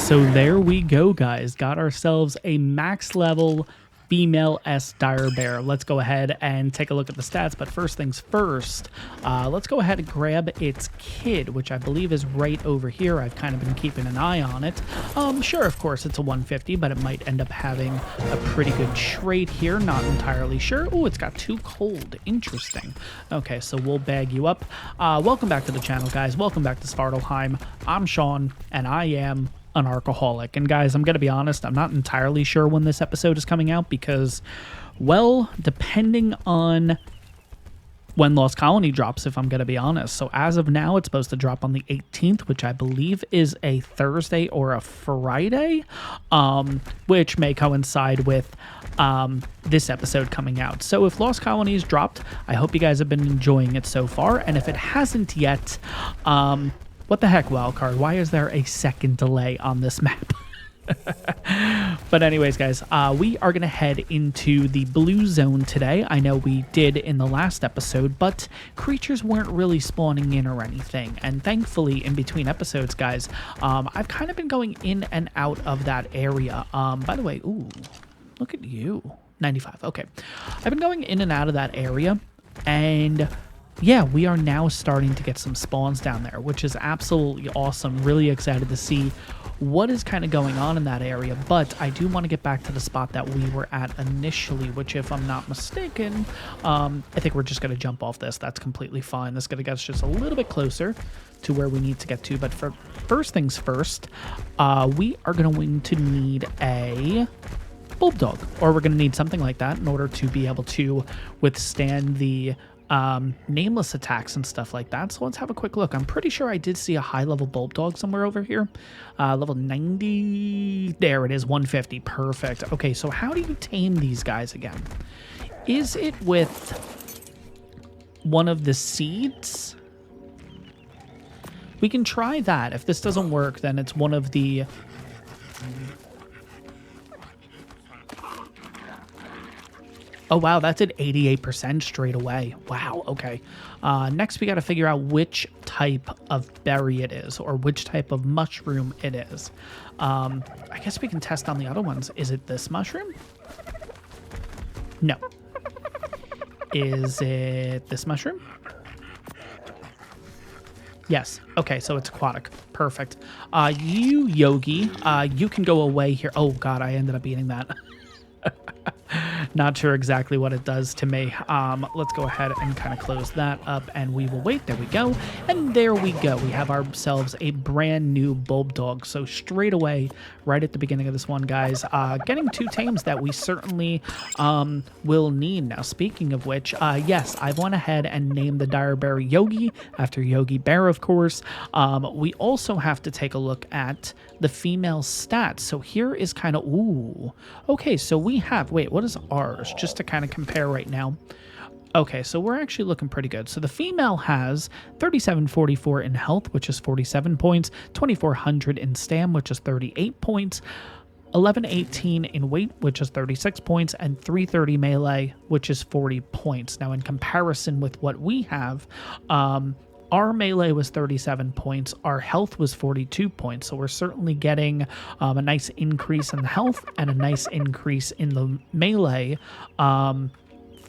So there we go, guys. Got ourselves a max level female S dire bear. Let's go ahead and take a look at the stats, but first things first, let's go ahead and grab its kid, which I believe is right over here. I've kind of been keeping an eye on it. Sure, of course, it's a 150, but it might end up having a pretty good trait here. Not entirely sure. Oh, it's got too cold. Interesting. Okay, so we'll bag you up. Welcome back to the channel, guys. Welcome back to Svartalfheim. I'm Sean, and I am an ARKaholic. And guys, I'm gonna be honest, I'm not entirely sure when this episode is coming out because, well, depending on when Lost Colony drops, if I'm gonna be honest. So as of now, it's supposed to drop on the 18th, which I believe is a Thursday or a Friday, which may coincide with this episode coming out. So if Lost Colony is dropped, I hope you guys have been enjoying it so far, and if it hasn't yet, what the heck, wildcard? Why is there a second delay on this map? But anyways, guys, we are going to head into the blue zone today. I know we did in the last episode, but creatures weren't really spawning in or anything. And thankfully, in between episodes, guys, I've kind of been going in and out of that area. By the way, ooh, look at you. 95. Okay. I've been going in and out of that area, and yeah, we are now starting to get some spawns down there, which is absolutely awesome. Really excited to see what is kind of going on in that area. But I do want to get back to the spot that we were at initially, which, if I'm not mistaken, I think we're just going to jump off this. That's completely fine. This is going to get us just a little bit closer to where we need to get to. But for first things first, we are going to need a bulldog, or we're going to need something like that in order to be able to withstand the nameless attacks and stuff like that. So let's have a quick look. I'm pretty sure I did see a high level bulldog somewhere over here. Level 90. There it is, 150. Perfect. Okay, so how do you tame these guys again? Is it with one of the seeds? We can try that. If this doesn't work, then it's one of the oh, wow, that's at 88% straight away. Wow, okay. Next, we got to figure out which type of berry it is, or which type of mushroom it is. I guess we can test on the other ones. Is it this mushroom? No. Is it this mushroom? Yes. Okay, so it's aquatic. Perfect. You, Yogi, you can go away here. Oh, God, I ended up eating that. Not sure exactly what it does to me. Let's go ahead and kind of close that up, and we will wait. There we go. And there we go. We have ourselves a brand new bulldog. So straight away, right at the beginning of this one, guys, getting two tames that we certainly will need. Now, speaking of which, yes, I've went ahead and named the dire bear Yogi after Yogi Bear, of course. We also have to take a look at the female stats. So here is kind of, ooh, okay, so we have, wait, what is ours? Just to kind of compare right now. Okay, so we're actually looking pretty good. So the female has 3744 in health, which is 47 points, 2400 in stam, which is 38 points, 1118 in weight, which is 36 points, and 330 melee, which is 40 points. Now, in comparison with what we have, our melee was 37 points, our health was 42 points, so we're certainly getting a nice increase in the health and a nice increase in the melee.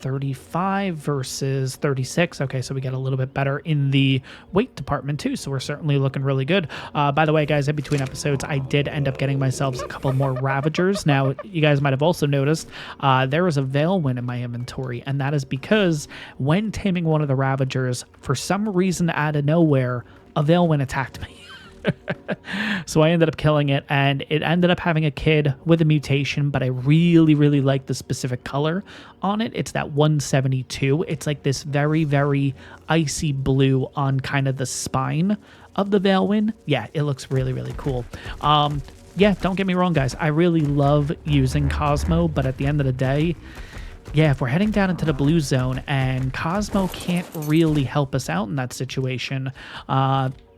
35 versus 36. Okay, so we get a little bit better in the weight department too, so we're certainly looking really good. By the way, guys, in between episodes, I did end up getting myself a couple more Ravagers. Now, you guys might have also noticed there is a Veilwyn in my inventory, and that is because when taming one of the Ravagers, for some reason out of nowhere, a Veilwyn attacked me. So I ended up killing it, and it ended up having a kid with a mutation, but I really, really like the specific color on it. It's that 172. It's like this very, very icy blue on kind of the spine of the Veilwyn. Yeah, it looks really, really cool. Yeah, don't get me wrong, guys. I really love using Cosmo, but at the end of the day, yeah, if we're heading down into the blue zone and Cosmo can't really help us out in that situation,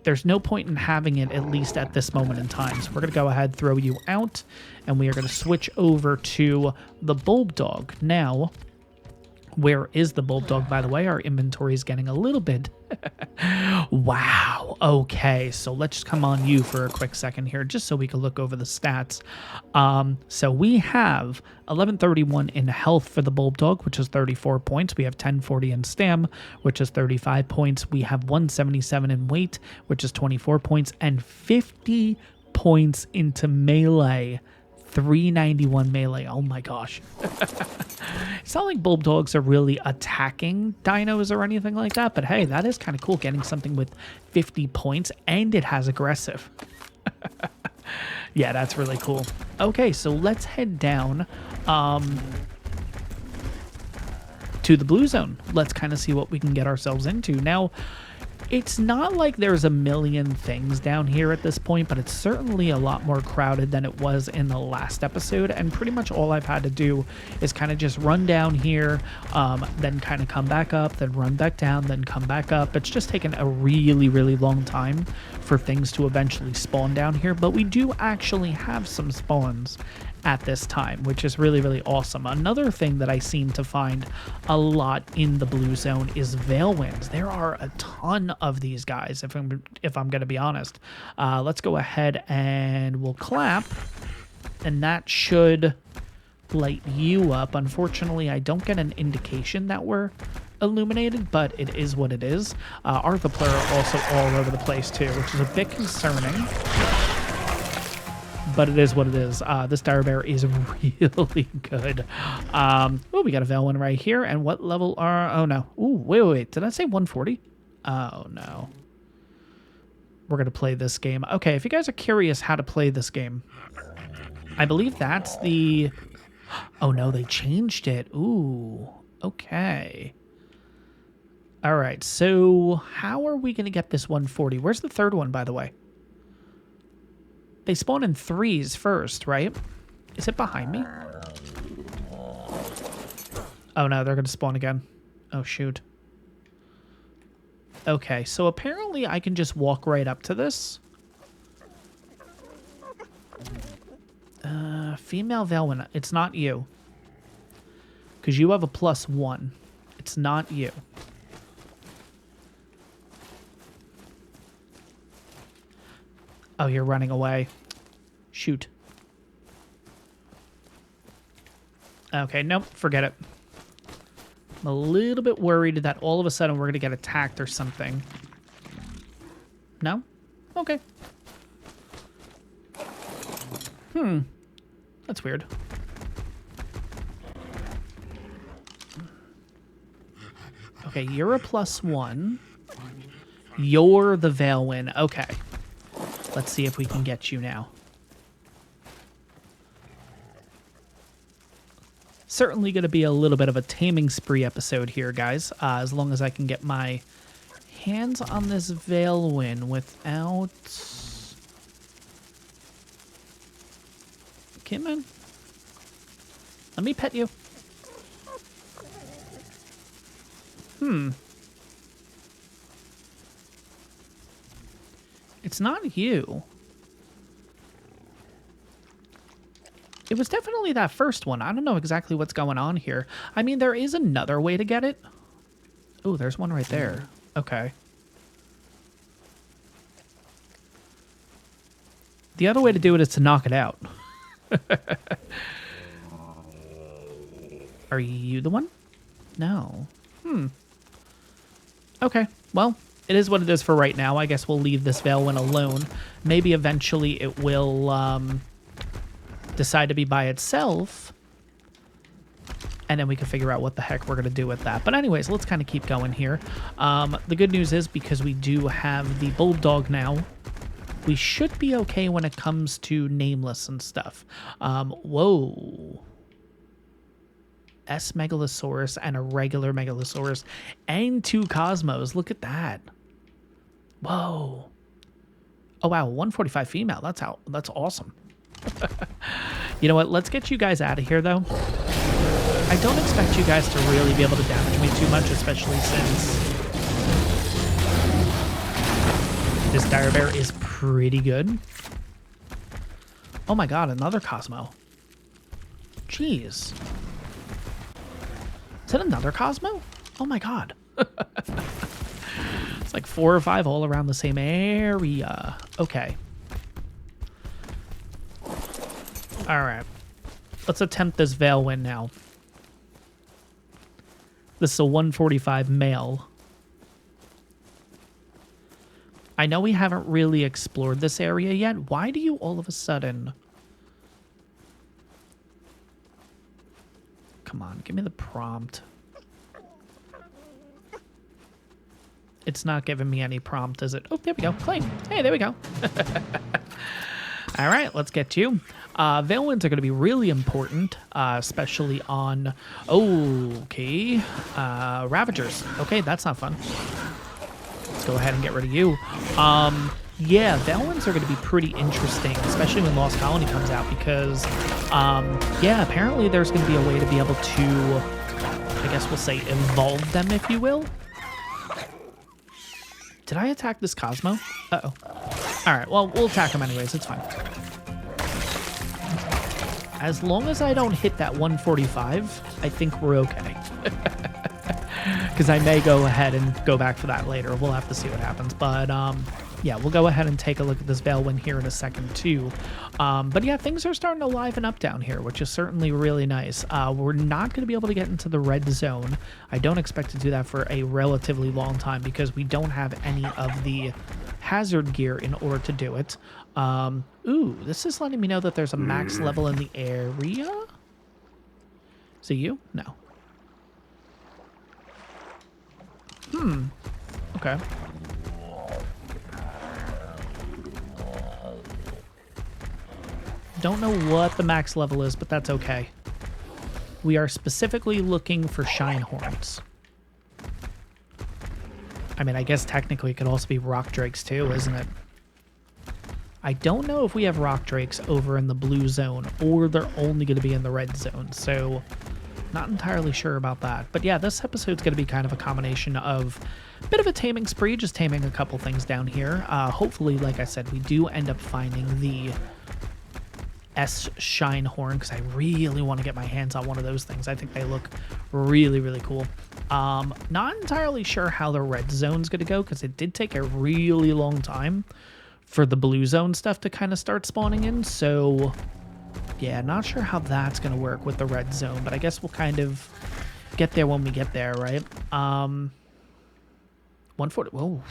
there's no point in having it, at least at this moment in time. So we're going to go ahead, throw you out, and we are going to switch over to the bulldog. Now, Where is the bulldog, by the way? Our inventory is getting a little bit... Wow. Okay, so let's come on you for a quick second here, just so we can look over the stats. So we have 1131 in health for the bulldog, which is 34 points. We have 1040 in stam, which is 35 points. We have 177 in weight, which is 24 points, and 50 points into melee. 391 melee. Oh my gosh. It's not like bulldogs are really attacking dinos or anything like that, but hey, that is kind of cool getting something with 50 points and it has aggressive. Yeah, that's really cool. Okay, so let's head down to the blue zone. Let's kind of see what we can get ourselves into. Now, it's not like there's a million things down here at this point, but it's certainly a lot more crowded than it was in the last episode. And pretty much all I've had to do is kind of just run down here, then kind of come back up, then run back down, then come back up. It's just taken a really, really long time for things to eventually spawn down here. But we do actually have some spawns at this time, which is really, really awesome. Another thing that I seem to find a lot in the blue zone is Veilwyns. There are a ton of these guys, if I'm going to be honest. Let's go ahead and we'll clap, and that should light you up. Unfortunately, I don't get an indication that we're illuminated, but it is what it is. Our player are also all over the place too, which is a bit concerning. But it is what it is. This dire bear is really good. Oh, we got a Veilwyn right here. And what level are... Oh, no. Ooh, wait. Did I say 140? Oh, no. We're going to play this game. Okay, if you guys are curious how to play this game, I believe that's the... Oh, no, they changed it. Ooh, okay. All right, so how are we going to get this 140? Where's the third one, by the way? They spawn in threes first, right? Is it behind me? Oh, no, they're going to spawn again. Oh, shoot. Okay, so apparently I can just walk right up to this. Female Veilwyn, it's not you. Because you have a +1. It's not you. Oh, you're running away. Shoot. Okay, nope, forget it. I'm a little bit worried that all of a sudden we're going to get attacked or something. No? Okay. That's weird. Okay, you're a +1. You're the Veilwyn. Okay. Let's see if we can get you now. Certainly going to be a little bit of a taming spree episode here, guys. As long as I can get my hands on this Veilwyn without... Okay, man. Let me pet you. It's not you. It was definitely that first one. I don't know exactly what's going on here. I mean, there is another way to get it. Oh, there's one right there. Okay. The other way to do it is to knock it out. Are you the one? No. Okay, well, it is what it is for right now. I guess we'll leave this Veilwyn alone. Maybe eventually it will decide to be by itself, and then we can figure out what the heck we're going to do with that. But anyways, let's kind of keep going here. The good news is, because we do have the bulldog now, we should be okay when it comes to nameless and stuff. Whoa. S-Megalosaurus and a regular Megalosaurus and 2 Cosmos. Look at that. Whoa. Oh, wow. 145 female. That's awesome. You know what? Let's get you guys out of here, though. I don't expect you guys to really be able to damage me too much, especially since this dire bear is pretty good. Oh my god, another Cosmo. Jeez. Is that another Cosmo? Oh my god. It's like 4 or 5 all around the same area. Okay. Alright. Let's attempt this Veilwyn now. This is a 145 male. I know we haven't really explored this area yet. Why do you all of a sudden... Come on, give me the prompt. It's not giving me any prompt, is it? Oh, there we go. Claim. Hey, there we go. All right, let's get you. Veilwyns are going to be really important, especially on... Okay. Ravagers. Okay, that's not fun. Let's go ahead and get rid of you. Yeah, Veilwyns are going to be pretty interesting, especially when Lost Colony comes out, because, yeah, apparently there's going to be a way to be able to, I guess we'll say, evolve them, if you will. Did I attack this Cosmo? Uh-oh. All right, well, we'll attack him anyways. It's fine. As long as I don't hit that 145, I think we're okay. Because I may go ahead and go back for that later. We'll have to see what happens. But, yeah, we'll go ahead and take a look at this Veilwyn here in a second, too. But, yeah, things are starting to liven up down here, which is certainly really nice. We're not going to be able to get into the red zone. I don't expect to do that for a relatively long time because we don't have any of the hazard gear in order to do it. Ooh, this is letting me know that there's a max level in the area. Is it you? No. Okay. Don't know what the max level is, but that's okay. We are specifically looking for Shinehorns. I mean, I guess technically it could also be rock drakes too, isn't it? I don't know if we have rock drakes over in the blue zone or they're only going to be in the red zone, so not entirely sure about that. But yeah, this episode's going to be kind of a combination of a bit of a taming spree, just taming a couple things down here. Hopefully, like I said, we do end up finding the Shinehorn because I really want to get my hands on one of those things. I think they look really, really cool. Not entirely sure how the red zone's going to go because it did take a really long time for the blue zone stuff to kind of start spawning in. So yeah, not sure how that's going to work with the red zone, but I guess we'll kind of get there when we get there, right? 140. Whoa.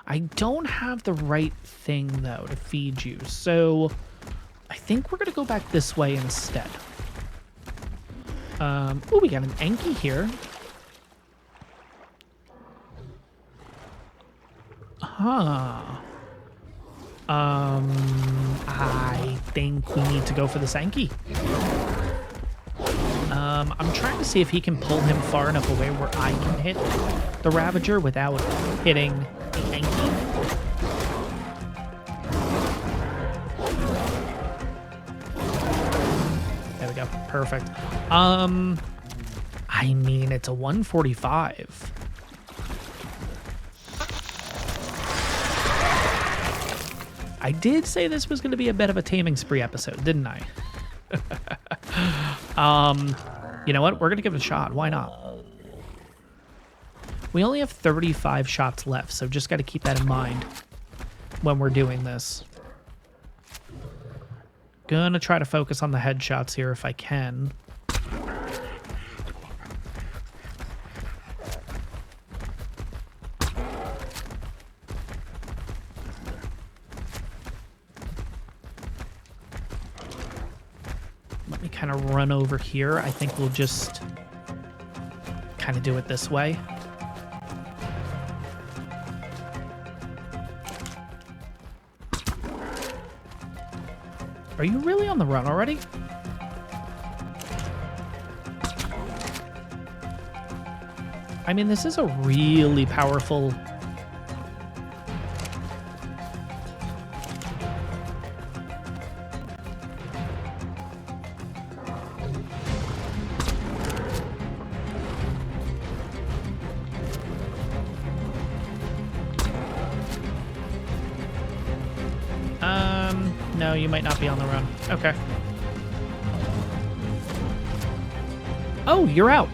I don't have the right thing, though, to feed you, so I think we're going to go back this way instead. Oh, we got an Enki here. Huh. I think we need to go for this Enki. I'm trying to see if he can pull him far enough away where I can hit the Ravager without hitting the Enki. There we go. Perfect. I mean, it's a 145. I did say this was going to be a bit of a taming spree episode, didn't I? You know what? We're going to give it a shot. Why not? We only have 35 shots left, so just got to keep that in mind when we're doing this. Gonna try to focus on the headshots here if I can. Let me kind of run over here. I think we'll just kind of do it this way. Are you really on the run already? I mean, this is a really powerful... No, you might not be on the run. Okay. Oh, you're out.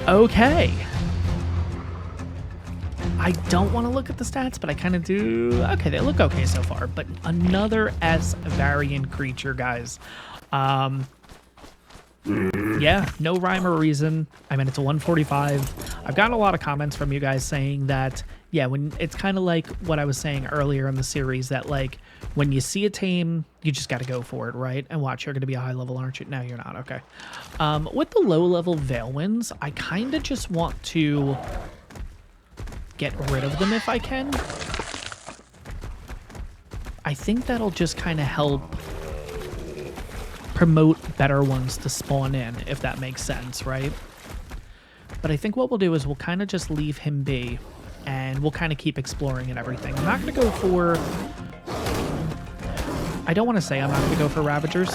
Okay. I don't want to look at the stats, but I kind of do. Okay, they look okay so far. But another S variant creature, guys. Yeah, no rhyme or reason. I mean, it's a 145. I've gotten a lot of comments from you guys saying that, yeah, when it's kind of like what I was saying earlier in the series, that like when you see a tame, you just got to go for it, right? And watch, you're going to be a high level, aren't you? No, you're not. Okay. With the low level Veilwyns, I kind of just want to get rid of them if I can. I think that'll just kind of help promote better ones to spawn in, if that makes sense, right? But I think what we'll do is we'll kind of just leave him be, and we'll kind of keep exploring and everything. I'm not going to go for... I don't want to say I'm not going to go for Ravagers.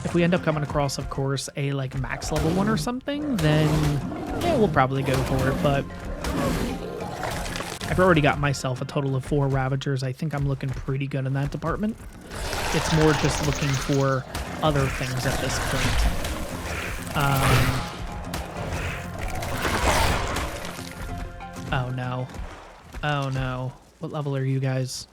If we end up coming across, of course, a like max level one or something, then yeah, we'll probably go for it, but I've already got myself a total of 4 Ravagers. I think I'm looking pretty good in that department. It's more just looking for other things at this point. Oh no. Oh no. What level are you guys?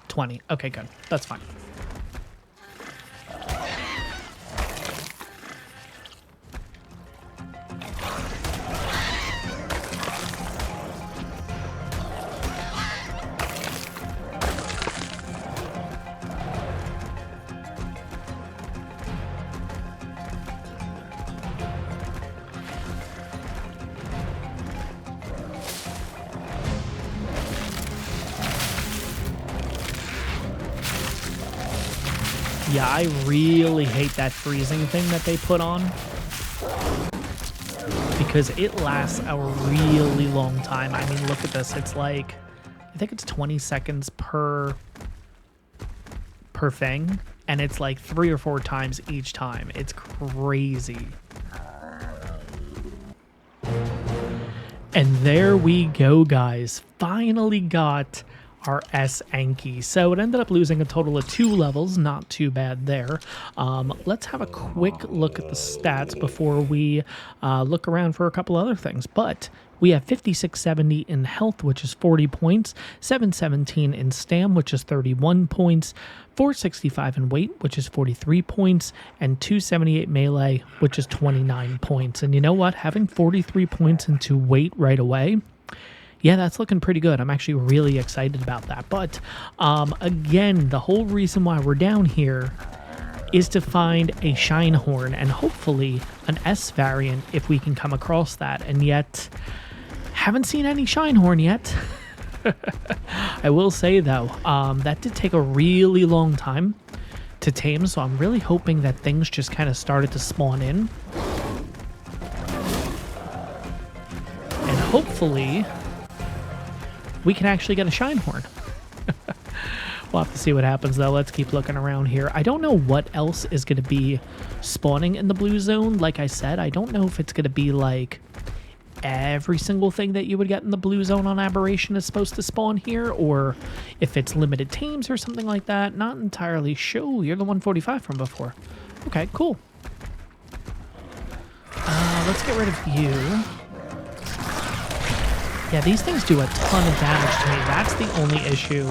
20. Okay, good. That's fine. Yeah, I really hate that freezing thing that they put on, because it lasts a really long time. I mean, look at this. It's like, I think it's 20 seconds per thing, and it's like 3 or 4 times each time. It's crazy. And there we go, guys. Finally got our S Anki. So it ended up losing a total of 2 levels. Not too bad there. Let's have a quick look at the stats before we look around for a couple other things. But we have 5670 in health, which is 40 points, 717 in stam, which is 31 points, 465 in weight, which is 43 points, and 278 melee, which is 29 points. And you know what? Having 43 points into weight right away, yeah, that's looking pretty good. I'm actually really excited about that. But again, the whole reason why we're down here is to find a Shinehorn and hopefully an S variant if we can come across that. And yet, haven't seen any Shinehorn yet. I will say though, that did take a really long time to tame, so I'm really hoping that things just kind of started to spawn in. And hopefully we can actually get a Shinehorn. We'll have to see what happens, though. Let's keep looking around here. I don't know what else is going to be spawning in the blue zone. Like I said, I don't know if it's going to be like every single thing that you would get in the blue zone on Aberration is supposed to spawn here, or if it's limited tames or something like that. Not entirely sure. You're the 145 from before. Okay, cool. Let's get rid of you. Yeah, these things do a ton of damage to me. That's the only issue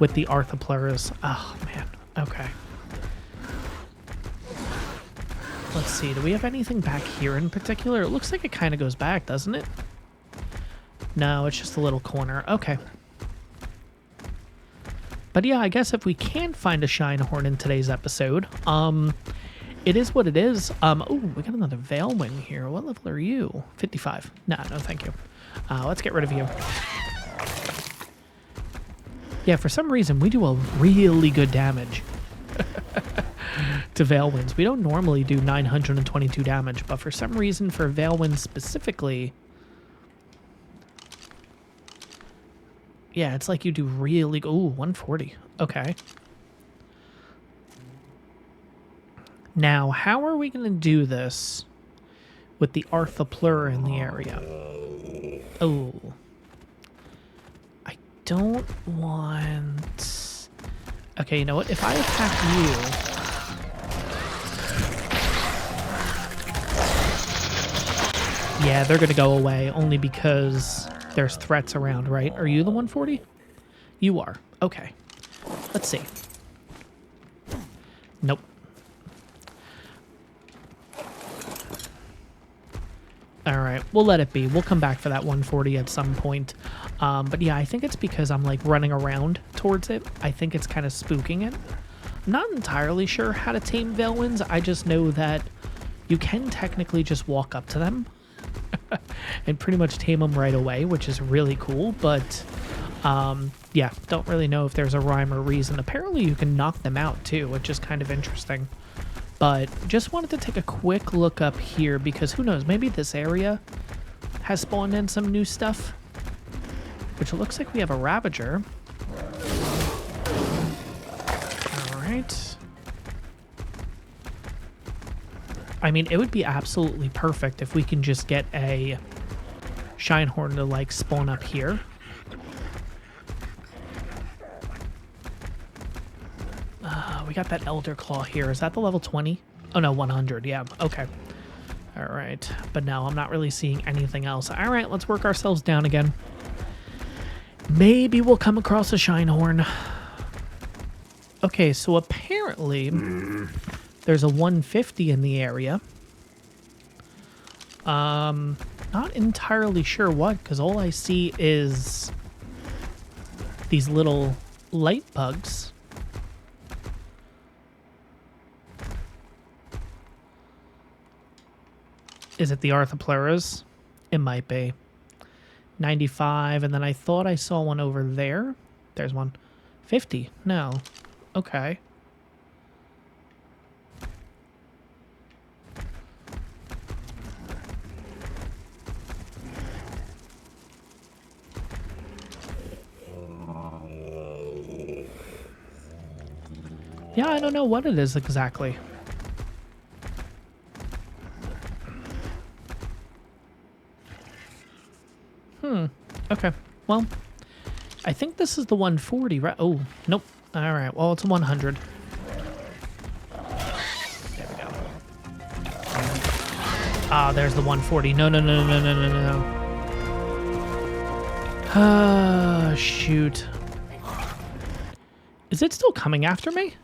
with the ARKaholics. Oh, man. Okay. Let's see. Do we have anything back here in particular? It looks like it kind of goes back, doesn't it? No, it's just a little corner. Okay. But yeah, I guess if we can't find a Shinehorn in today's episode, it is what it is. Oh, we got another Veilwyn here. What level are you? 55. Nah, no, thank you. Let's get rid of you. Yeah, for some reason, we do a really good damage to Veilwyns. We don't normally do 922 damage, but for some reason, for Veilwyns specifically, yeah, it's like you do really... Ooh, 140. Okay. Now, how are we going to do this with the ARKaholics in the area? Oh. I don't want Okay, you know what? If I attack you... Yeah, they're going to go away only because there's threats around, right? Are you the 140? You are. Okay. Let's see. Nope. All right, we'll let it be. We'll come back for that 140 at some point. But yeah, I think it's because I'm like running around towards it. I think it's kind of spooking it. I'm not entirely sure how to tame Veilwyns. I just know that you can technically just walk up to them and pretty much tame them right away, which is really cool. But yeah, don't really know if there's a rhyme or reason. Apparently you can knock them out too, which is kind of interesting. But just wanted to take a quick look up here because who knows, maybe this area has spawned in some new stuff. Which looks like we have a Ravager. All right. I mean, it would be absolutely perfect if we can just get a Shinehorn to like spawn up here. We got that Elder Claw here. Is that the level 20? Oh no, 100. Yeah, okay. All right, but no, I'm not really seeing anything else. All right, let's work ourselves down again. Maybe we'll come across a Shinehorn. Okay, so apparently there's a 150 in the area. Not entirely sure what, because all I see is these little light bugs. Is it the ARKaholics? It might be. 95, and then I thought I saw one over there. There's one. 50. No. Okay. Yeah, I don't know what it is exactly. Okay, well, I think this is the 140, right? Oh, nope. All right, well, it's a 100. There we go. Ah, there's the 140. No, no, no, no, no, no, no, no. Ah, shoot. Is it still coming after me?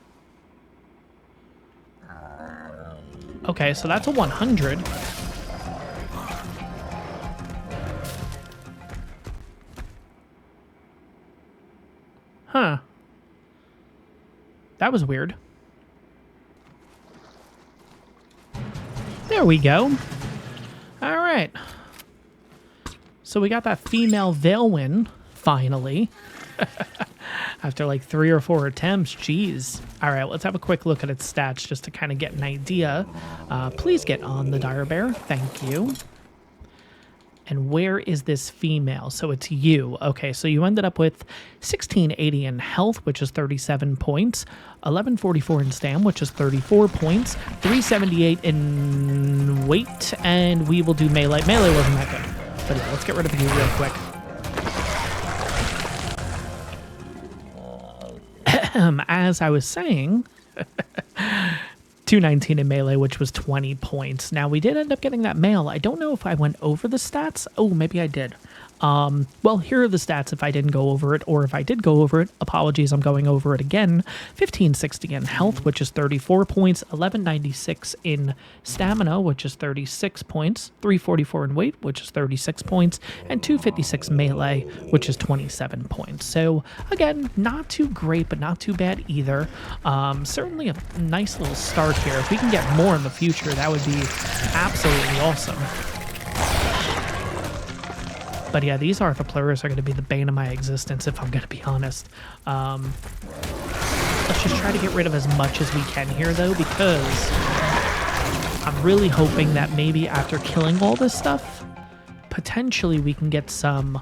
Okay, so that's a 100. Huh. That was weird. There we go. All right. So we got that female Veilwyn, finally. After like 3 or 4 attempts. Jeez. All right, let's have a quick look at its stats just to kind of get an idea. Please get on the dire bear. Thank you. And where is this female? So it's you. Okay, so you ended up with 1680 in health, which is 37 points. 1144 in stam, which is 34 points. 378 in weight. And we will do melee. Melee wasn't that good. But yeah, let's get rid of you real quick. As I was saying... 219 in melee, which was 20 points. Now, we did end up getting that male. I don't know if I went over the stats. Oh, maybe I did. Well, here are the stats if I didn't go over it, or if I did go over it, apologies, I'm going over it again. 1560 in health, which is 34 points. 1196 in stamina, which is 36 points. 344 in weight, which is 36 points. And 256 melee, which is 27 points. So, again, not too great, but not too bad either. Certainly a nice little start here. If we can get more in the future, that would be absolutely awesome. But yeah, these ARKaholics are going to be the bane of my existence, if I'm going to be honest. Let's just try to get rid of as much as we can here, though, because I'm really hoping that maybe after killing all this stuff, potentially we can get some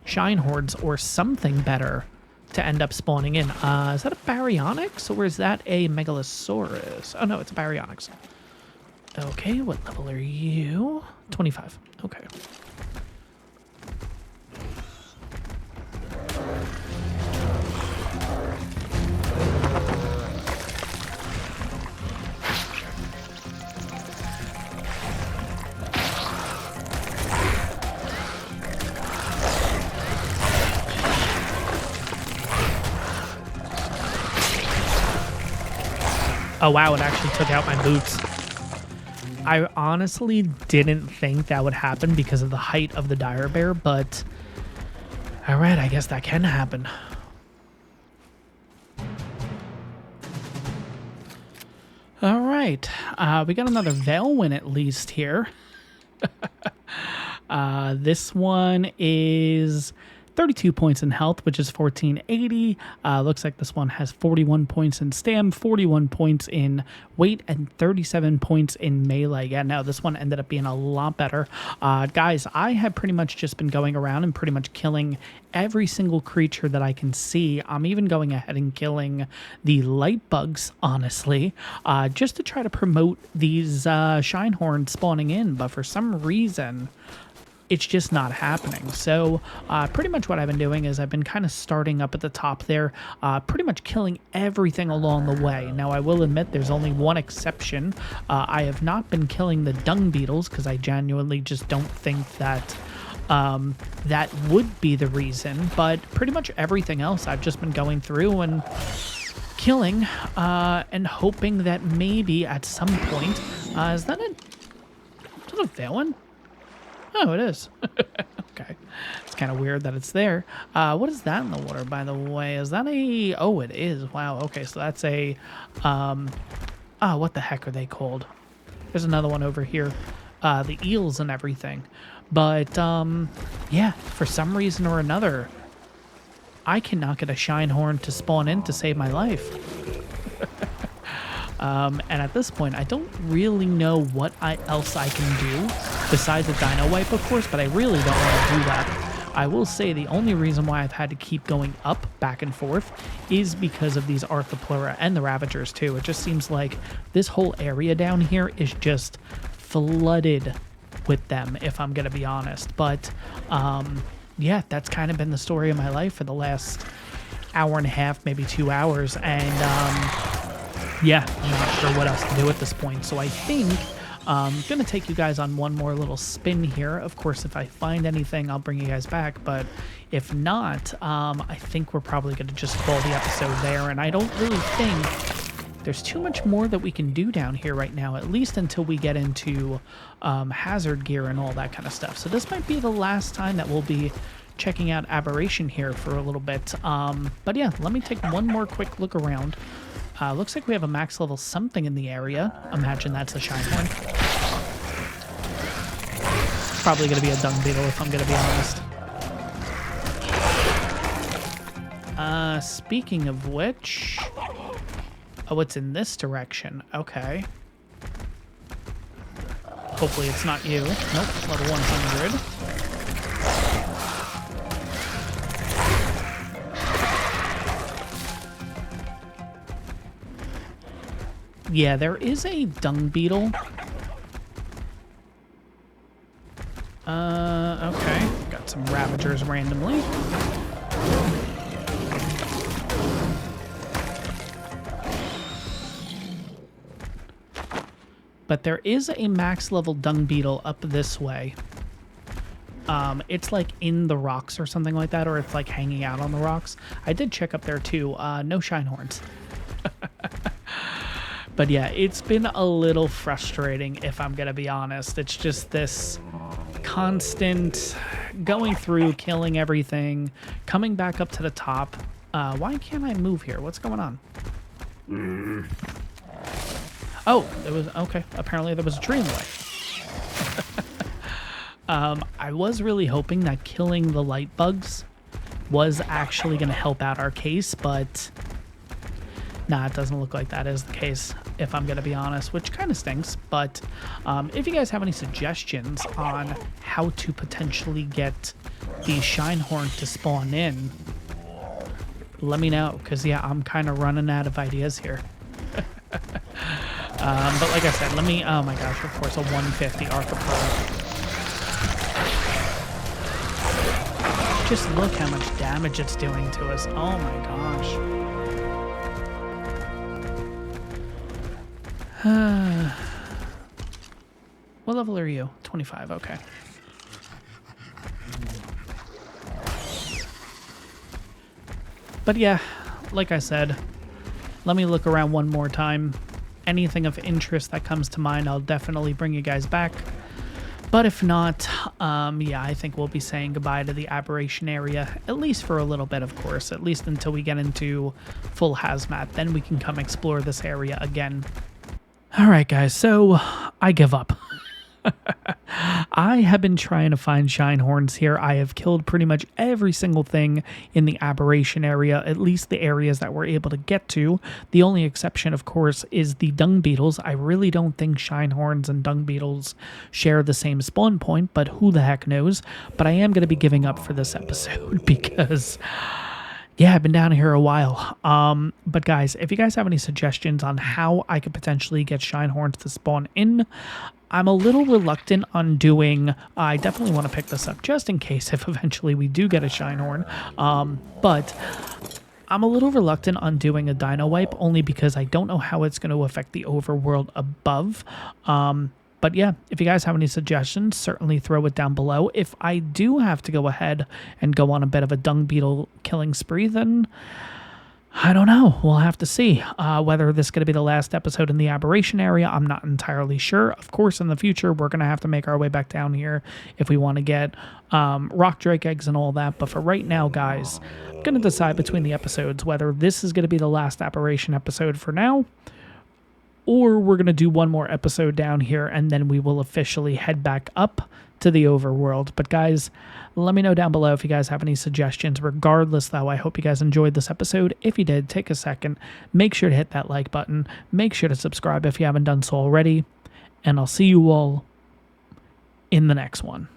Shinehorns or something better to end up spawning in. Is that a Baryonyx, or is that a Megalosaurus? Oh, no, it's a Baryonyx. Okay, what level are you? 25. Okay. Oh, wow, it actually took out my boots. I honestly didn't think that would happen because of the height of the dire bear, but all right, I guess that can happen. All right, we got another Veilwyn at least here. This one is 32 points in health, which is 1480. Looks like this one has 41 points in stam, 41 points in weight, and 37 points in melee. Yeah, no, this one ended up being a lot better. Guys, I have pretty much just been going around and pretty much killing every single creature that I can see. I'm even going ahead and killing the light bugs, honestly, just to try to promote these Shinehorns spawning in. But for some reason, it's just not happening. So pretty much what I've been doing is I've been kind of starting up at the top there, pretty much killing everything along the way. Now, I will admit there's only one exception. I have not been killing the dung beetles because I genuinely just don't think that that would be the reason. But pretty much everything else I've just been going through and killing and hoping that maybe at some point, is that a Veilwyn? Oh, it is. Okay. It's kind of weird that it's there. What is that in the water, by the way? Is that a... Oh, it is. Wow. Okay, so that's a... what the heck are they called? There's another one over here. The eels and everything. But, yeah, for some reason or another, I cannot get a Shinehorn to spawn in to save my life. And at this point, I don't really know what else I can do besides a dino wipe, of course, but I really don't want to do that. I will say the only reason why I've had to keep going up, back and forth, is because of these ARKaholics and the Ravagers, too. It just seems like this whole area down here is just flooded with them, if I'm going to be honest. But, yeah, that's kind of been the story of my life for the last hour and a half, maybe 2 hours, and, yeah, I'm not sure what else to do at this point. So I think I'm going to take you guys on one more little spin here. Of course, if I find anything, I'll bring you guys back. But if not, I think we're probably going to just call the episode there. And I don't really think there's too much more that we can do down here right now, at least until we get into hazard gear and all that kind of stuff. So this might be the last time that we'll be checking out Aberration here for a little bit. But yeah, let me take one more quick look around. Looks like we have a max level something in the area. Imagine that's a Shinehorn. Probably going to be a dung beetle if I'm going to be honest. Speaking of which... Oh, it's in this direction. Okay. Hopefully it's not you. Nope, level 100. Yeah, there is a dung beetle. Okay. Got some Ravagers randomly. But there is a max level dung beetle up this way. It's like in the rocks or something like that, or it's like hanging out on the rocks. I did check up there too. No Shinehorns. But yeah, it's been a little frustrating, if I'm going to be honest. It's just this constant going through, killing everything, coming back up to the top. Why can't I move here? What's going on? Oh, it was... Okay, apparently there was a tree in the way. I was really hoping that killing the light bugs was actually going to help out our case, but... Nah, it doesn't look like that is the case, if I'm going to be honest, which kind of stinks. But if you guys have any suggestions on how to potentially get the Shinehorn to spawn in, let me know, because, yeah, I'm kind of running out of ideas here. But like I said, let me... Oh, my gosh, of course, a 150 ARKaholics. Just look how much damage it's doing to us. Oh, my gosh. What level are you? 25, okay. But yeah, like I said, let me look around one more time. anything of interest that comes to mind, I'll definitely bring you guys back. But if not, yeah, I think we'll be saying goodbye to the aberration area, at least for a little bit, of course, at least until we get into full hazmat. Then we can come explore this area again. All right, guys, so I give up. I have been trying to find Shinehorns here. I have killed pretty much every single thing in the aberration area, at least the areas that we're able to get to. The only exception, of course, is the dung beetles. I really don't think Shinehorns and dung beetles share the same spawn point, but who the heck knows? But I am going to be giving up for this episode because... yeah, I've been down here a while. But guys, if you guys have any suggestions on how I could potentially get Shinehorns to spawn in, I'm a little reluctant on doing... I definitely want to pick this up just in case if eventually we do get a Shinehorn. But I'm a little reluctant on doing a dino wipe only because I don't know how it's going to affect the overworld above. But yeah, if you guys have any suggestions, certainly throw it down below. If I do have to go ahead and go on a bit of a dung beetle killing spree, then I don't know. We'll have to see. Whether this is going to be the last episode in the aberration area, I'm not entirely sure. Of course, in the future, we're going to have to make our way back down here if we want to get rock drake eggs and all that. But for right now, guys, I'm going to decide between the episodes whether this is going to be the last aberration episode for now, or we're going to do one more episode down here, and then we will officially head back up to the overworld. But guys, let me know down below if you guys have any suggestions. Regardless, though, I hope you guys enjoyed this episode. If you did, take a second. Make sure to hit that like button. Make sure to subscribe if you haven't done so already. And I'll see you all in the next one.